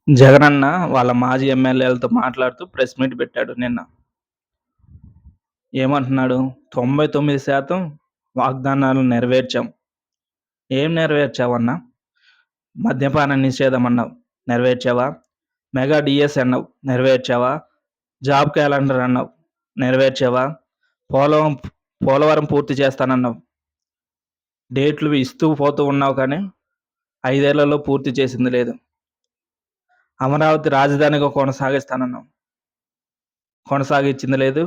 జగనన్న వాళ్ళ మాజీ ఎమ్మెల్యేలతో మాట్లాడుతూ ప్రెస్ మీట్ పెట్టాడు నిన్న. ఏమంటున్నాడు? 99% వాగ్దానాలు నెరవేర్చాం. ఏం నెరవేర్చావన్నా? మద్యపాన నిషేధం అన్నావు. నెరవేర్చావా? మెగా డీఎస్ అన్నావు. నెరవేర్చావా? జాబ్ క్యాలెండర్ అన్నావు. నెరవేర్చావా? పోలవం పోలవరం పూర్తి చేస్తానన్నావు. డేట్లు ఇస్తూ పోతూ ఉన్నావు కానీ 5 ఏళ్లలో పూర్తి చేసింది లేదు. అమరావతి రాజధానిగా కొనసాగిస్తానన్నావు. కొనసాగించింది లేదు.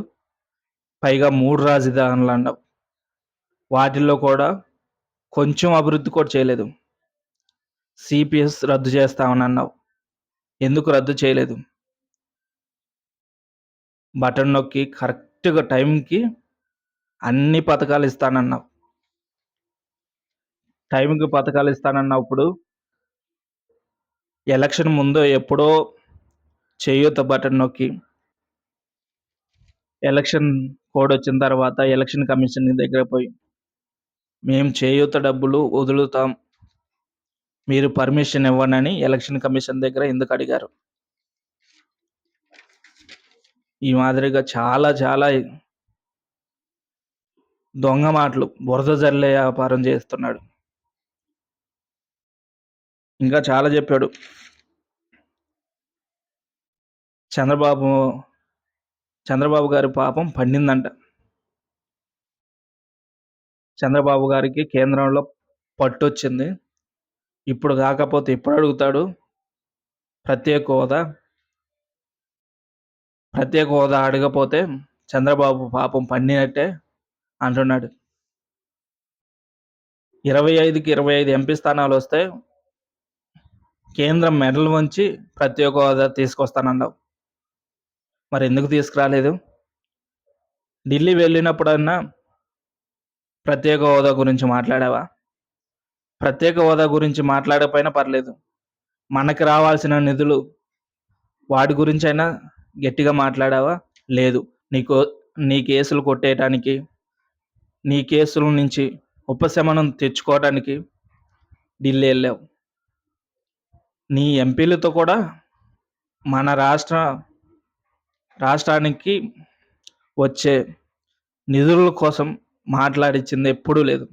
పైగా 3 రాజధానులన్నావు. వాటిల్లో కూడా కొంచెం అభివృద్ధి కూడా చేయలేదు. సిపిఎస్ రద్దు చేస్తామనన్నావు. ఎందుకు రద్దు చేయలేదు? బటన్ నొక్కి కరెక్ట్‌గా టైంకి అన్ని పథకాలు ఇస్తానన్నావు. టైంకి పథకాలు ఇస్తానన్నప్పుడు ఎలక్షన్ ముందో ఎప్పుడో చేయూత బటన్ నొక్కి ఎలక్షన్ కోడ్ వచ్చిన తర్వాత ఎలక్షన్ కమిషన్ దగ్గర పోయి మేము చేయూత డబ్బులు వదులుతాం. మీరు పర్మిషన్ ఇవ్వండని ఎలక్షన్ కమిషన్ దగ్గర ఎందుకు అడిగారు? ఈ మాదిరిగా చాలా చాలా దొంగ మాటలు, బురద జల్లే వ్యాపారం చేస్తున్నాడు. ఇంకా చాలా చెప్పాడు. చంద్రబాబు చంద్రబాబు గారి పాపం పండిందంట. చంద్రబాబు గారికి కేంద్రంలో పట్టొచ్చింది. ఇప్పుడు కాకపోతే ఎప్పుడు అడుగుతాడు? ప్రత్యేక హోదా. ప్రత్యేక హోదా అడగపోతే చంద్రబాబు పాపం పండినట్టే అంటున్నాడు. 25కి 25 ఎంపీ స్థానాలొస్తే కేంద్రం మెడలు వంచి ప్రత్యేక హోదా తీసుకొస్తానన్నావు. మరెందుకు తీసుకురాలేదు? ఢిల్లీ వెళ్ళినప్పుడన్నా ప్రత్యేక హోదా గురించి మాట్లాడావా? ప్రత్యేక హోదా గురించి మాట్లాడకపోయినా పర్లేదు. మనకి రావాల్సిన నిధులు వాటి గురించైనా గట్టిగా మాట్లాడావా? లేదు. నీ కేసులు కొట్టేయటానికి, నీ కేసుల నుంచి ఉపశమనం తెచ్చుకోవడానికి ఢిల్లీ ఎళ్ళావు. నీ ఎంపీలతో కూడా మన రాష్ట్రానికి వచ్చే నిధుల కోసం మాట్లాడిచ్చింది ఎప్పుడూ లేదు.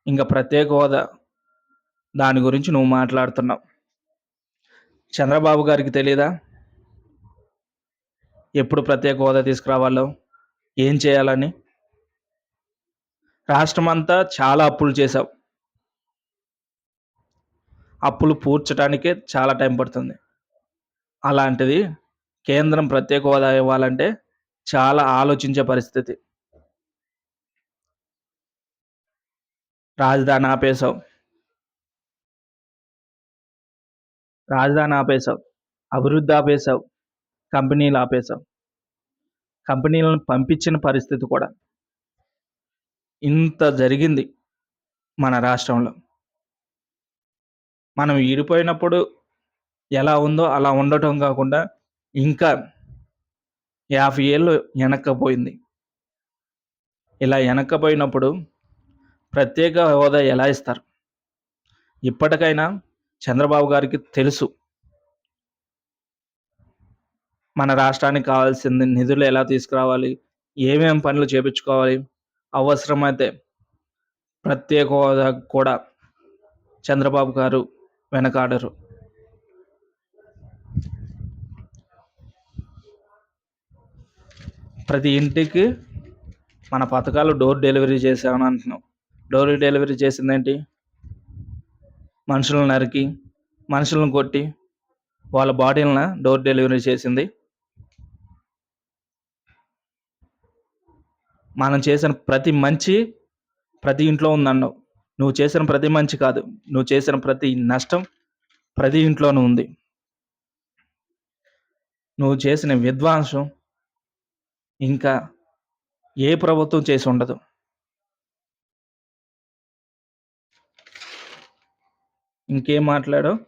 ఇంక ప్రత్యేక హోదా దాని గురించి నువ్వు మాట్లాడుతున్నావు. చంద్రబాబు గారికి తెలీదా? ఎప్పుడు ప్రత్యేక హోదా తీసుకురావాలో, ఏం చేయాలని? రాష్ట్రమంతా చాలా అప్పులు చేశావు. అప్పులు పూడ్చటానికే చాలా టైం పడుతుంది. అలాంటిది కేంద్రం ప్రత్యేక హోదా ఇవ్వాలంటే చాలా ఆలోచించే పరిస్థితి. రాజధాని ఆపేశావు. అభివృద్ధి ఆపేశావు. కంపెనీలు ఆపేశావు. కంపెనీలను పంపించిన పరిస్థితి కూడా. ఇంత జరిగింది మన రాష్ట్రంలో. మనం విడిపోయినప్పుడు ఎలా ఉందో అలా ఉండటం కాకుండా ఇంకా 50 ఏళ్ళు వెనక్కపోయింది. ఇలా వెనక్కపోయినప్పుడు ప్రత్యేక హోదా ఎలా ఇస్తారు? ఇప్పటికైనా చంద్రబాబు గారికి తెలుసు. మన రాష్ట్రానికి కావాల్సింది నిధులు ఎలా తీసుకురావాలి? ఏమేం పనులు చేపించుకోవాలి? అవసరమైతే ప్రత్యేక హోదా కూడా చంద్రబాబు గారు వెనకాడరు. ప్రతి ఇంటికి మన పథకాలు డోర్ డెలివరీ చేశామని అంటున్నాం. డోర్ డెలివరీ చేసిందేంటి? మనుషులను నరికి, మనుషులను కొట్టి, వాళ్ళ బాడీలను డోర్ డెలివరీ చేసింది. మనం చేసిన ప్రతి మంచి ప్రతి ఇంట్లో ఉందన్నావు. నువ్వు చేసిన ప్రతి మంచి కాదు. నువ్వు చేసిన ప్రతి నష్టం ప్రతి ఇంట్లోనూ ఉంది. నువ్వు చేసిన విధ్వంసం ఇంకా ఏ ప్రభుత్వం చేసి ఉండదు. ఇంకేం మాట్లాడావు?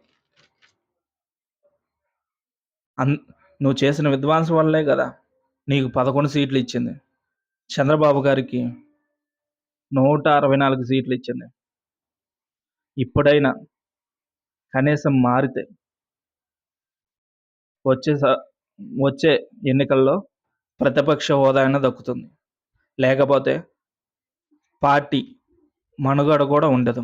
నువ్వు చేసిన విధ్వంసం వల్లే కదా నీకు 11 సీట్లు ఇచ్చింది. చంద్రబాబు గారికి 164 సీట్లు ఇచ్చింది. ఇప్పుడైనా కనీసం మారితే వచ్చే స వచ్చే ఎన్నికల్లో ప్రతిపక్ష హోదా అయినా దక్కుతుంది. లేకపోతే పార్టీ మనుగడ కూడా ఉండదు.